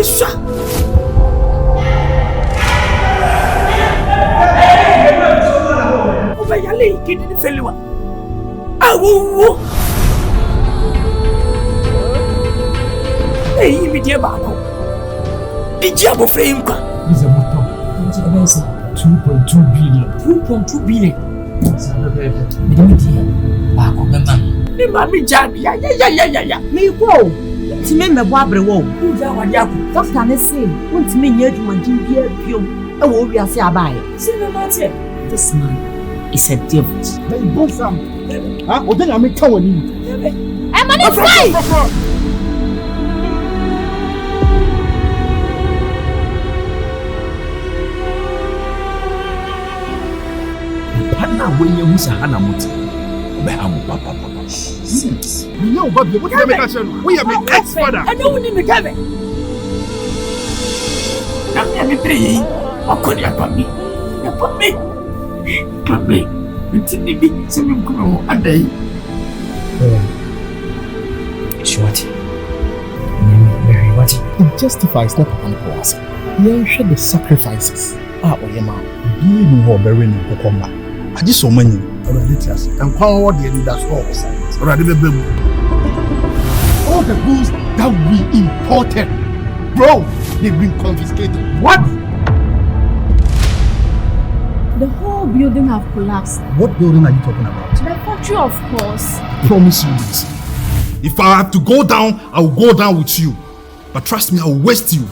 Mesha. Obayale kidini feliwa. Awu. Hey, mi dia bako. Ija bo fe imka. Is a motor. 2.2 billion. 2.2 billion. Bako mema. Ni mami jani ya. Me go. Ntime mebo abrewo. Uja wadiako. Doctor ne say, ntime nya adwuma bia biom e wo wiase abaye. Sino mate. This man is a devil. Hey, boss am. Ah, o dey na me kan wani. Eh, man, it's fine. Partner when you musa hana muti. Be am papa. Yes. We know baby, what you make us know? We are my ex-father. I don't need me Kevin. I'm free. I could have me. Papi. It's in the big swimming pool a day. What? It justifies not upon us. You should the sacrifices. Oyema. Be no very no kokoma. I just so many. Religious. And power the leaders all. All the goods that we imported, bro, they've been confiscated. What? The whole building have collapsed. What building are you talking about? The factory, of course. I promise you this. If I have to go down, I will go down with you. But trust me, I will waste you.